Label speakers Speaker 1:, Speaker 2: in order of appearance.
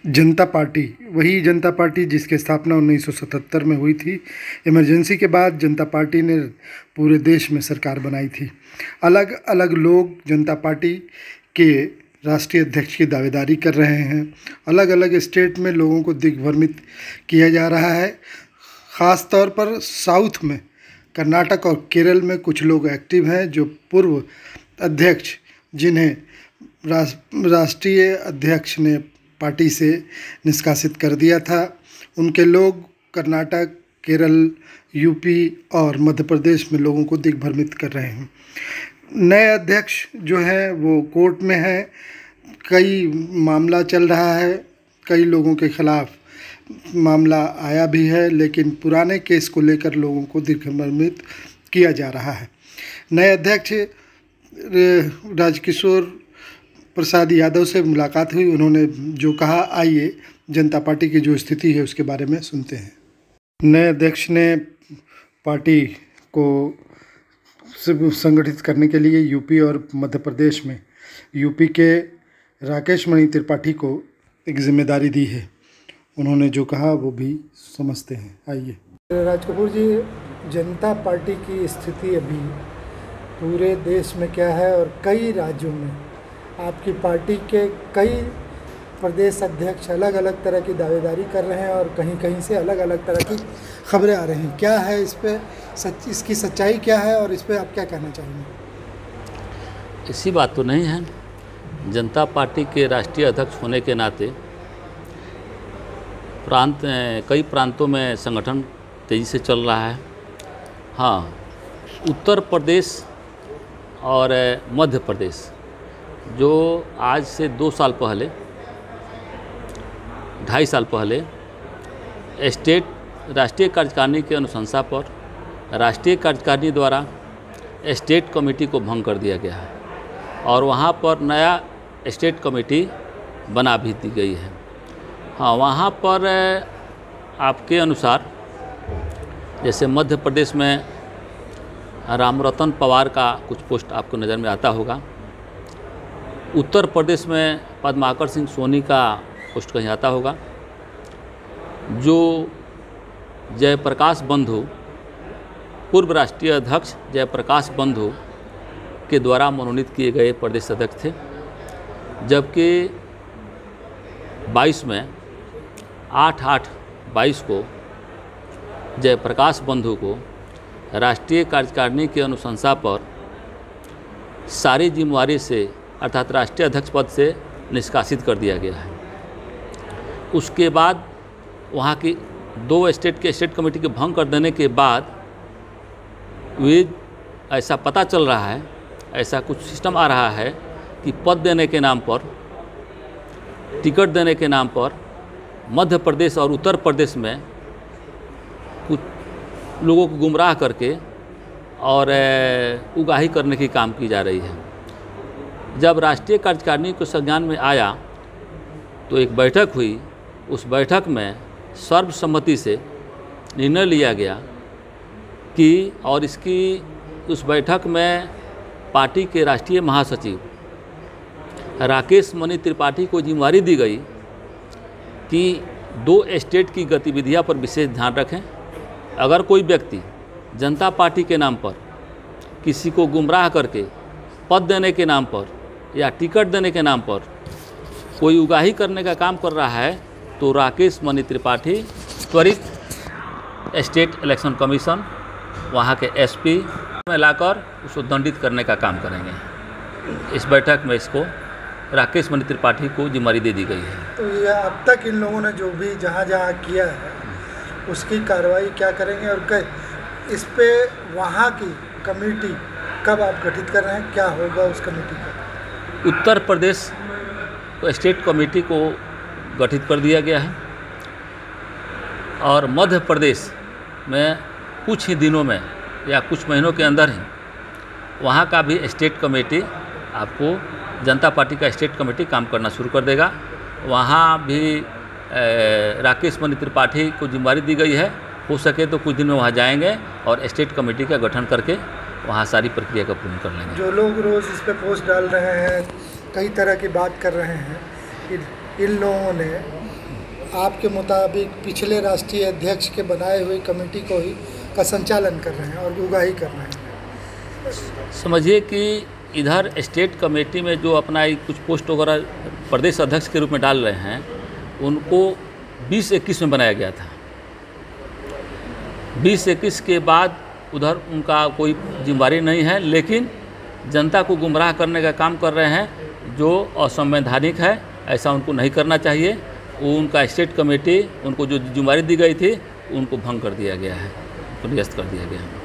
Speaker 1: जनता party, वही जनता party जिसकी स्थापना 1977 में हुई थी। इमरजेंसी के बाद जनता पार्टी ने पूरे देश में सरकार बनाई थी। अलग अलग लोग जनता पार्टी के राष्ट्रीय अध्यक्ष की दावेदारी कर रहे हैं। अलग अलग स्टेट में लोगों को दिग्भ्रमित किया जा रहा है। ख़ास तौर पर साउथ में कर्नाटक और केरल में कुछ लोग एक्टिव हैं जो पूर्व अध्यक्ष, जिन्हें राष्ट्रीय अध्यक्ष ने पार्टी से निष्कासित कर दिया था, उनके लोग कर्नाटक, केरल, यूपी और मध्य प्रदेश में लोगों को दिग्भ्रमित कर रहे हैं। नए अध्यक्ष जो हैं वो कोर्ट में हैं, कई मामला चल रहा है, कई लोगों के खिलाफ मामला आया भी है, लेकिन पुराने केस को लेकर लोगों को दिग्भ्रमित किया जा रहा है। नए अध्यक्ष राजकिशोर प्रसाद यादव से मुलाकात हुई। उन्होंने जो कहा, आइए जनता पार्टी की जो स्थिति है उसके बारे में सुनते हैं। नए अध्यक्ष ने पार्टी को संगठित करने के लिए यूपी और मध्य प्रदेश में यूपी के राकेश मणि त्रिपाठी को एक जिम्मेदारी दी है। उन्होंने जो कहा वो भी समझते हैं, आइए।
Speaker 2: राज कपूर जी, जनता पार्टी की स्थिति अभी पूरे देश में क्या है और कई राज्यों में आपकी पार्टी के कई प्रदेश अध्यक्ष अलग अलग तरह की दावेदारी कर रहे हैं और कहीं कहीं से अलग अलग तरह की खबरें आ रही हैं। क्या है इस पे इसकी सच्चाई क्या है और इस पे आप क्या कहना चाहेंगे?
Speaker 3: ऐसी बात तो नहीं है। जनता पार्टी के राष्ट्रीय अध्यक्ष होने के नाते कई प्रांतों में संगठन तेज़ी से चल रहा है। हाँ, उत्तर प्रदेश और मध्य प्रदेश जो आज से 2 साल पहले, 2.5 साल पहले राष्ट्रीय कार्यकारिणी के अनुशंसा पर राष्ट्रीय कार्यकारिणी द्वारा स्टेट कमेटी को भंग कर दिया गया है और वहाँ पर नया स्टेट कमेटी बना भी दी गई है। हाँ, वहाँ पर आपके अनुसार जैसे मध्य प्रदेश में रामरतन पवार का कुछ पोस्ट आपको नज़र में आता होगा। उत्तर प्रदेश में पद्माकर सिंह सोनी का पोस्ट कहीं आता होगा। जो जयप्रकाश बंधु, पूर्व राष्ट्रीय अध्यक्ष जयप्रकाश बंधु के द्वारा मनोनीत किए गए प्रदेश अध्यक्ष थे, जबकि 22 में 8/8/22 को जयप्रकाश बंधु को राष्ट्रीय कार्यकारिणी की अनुशंसा पर सारी जिम्मेवारी से अर्थात राष्ट्रीय अध्यक्ष पद से निष्कासित कर दिया गया है। उसके बाद वहाँ की 2 स्टेट के स्टेट कमेटी के भंग कर देने के बाद वे ऐसा पता चल रहा है, ऐसा कुछ सिस्टम आ रहा है कि पद देने के नाम पर, टिकट देने के नाम पर मध्य प्रदेश और उत्तर प्रदेश में कुछ लोगों को गुमराह करके और उगाही करने की काम की जा रही है। जब राष्ट्रीय कार्यकारिणी को संज्ञान में आया तो एक बैठक हुई। उस बैठक में सर्वसम्मति से निर्णय लिया गया कि उस बैठक में पार्टी के राष्ट्रीय महासचिव राकेश मणि त्रिपाठी को जिम्मेदारी दी गई कि 2 स्टेट की गतिविधियां पर विशेष ध्यान रखें। अगर कोई व्यक्ति जनता पार्टी के नाम पर किसी को गुमराह करके पद देने के नाम पर या टिकट देने के नाम पर कोई उगाही करने का काम कर रहा है तो राकेश मणि त्रिपाठी त्वरित स्टेट इलेक्शन कमीशन, वहाँ के एसपी में लाकर उसको दंडित करने का काम करेंगे। इस बैठक में इसको राकेश मणि त्रिपाठी को जिम्मेदारी दे दी गई है।
Speaker 2: तो ये अब तक इन लोगों ने जो भी जहाँ किया है उसकी कार्रवाई क्या करेंगे और इस पे वहाँ की कमेटी कब आप गठित कर रहे हैं, क्या होगा उस कमेटी का?
Speaker 3: उत्तर प्रदेश स्टेट कमेटी को गठित कर दिया गया है और मध्य प्रदेश में कुछ ही दिनों में या कुछ महीनों के अंदर ही वहाँ का भी स्टेट कमेटी, आपको जनता पार्टी का स्टेट कमेटी काम करना शुरू कर देगा। वहाँ भी राकेश मणि त्रिपाठी को जिम्मेदारी दी गई है। हो सके तो कुछ दिन में वहाँ जाएंगे और स्टेट कमेटी का गठन करके वहाँ सारी प्रक्रिया का पूर्ण कर लेंगे।
Speaker 2: जो लोग रोज़ इस पर पोस्ट डाल रहे हैं, कई तरह की बात कर रहे हैं कि इन लोगों ने आपके मुताबिक पिछले राष्ट्रीय अध्यक्ष के बनाए हुए कमेटी को ही का संचालन कर रहे हैं और उगाही कर रहे हैं।
Speaker 3: समझिए कि इधर स्टेट कमेटी में जो अपना कुछ पोस्ट वगैरह प्रदेश अध्यक्ष के रूप में डाल रहे हैं, उनको 2021 में बनाया गया था। 2021 के बाद उधर उनका कोई जिम्मेदारी नहीं है, लेकिन जनता को गुमराह करने का काम कर रहे हैं जो असंवैधानिक है। ऐसा उनको नहीं करना चाहिए। उनका स्टेट कमेटी उनको जो जिम्मेदारी दी गई थी उनको भंग कर दिया गया है, निरस्त कर दिया गया है।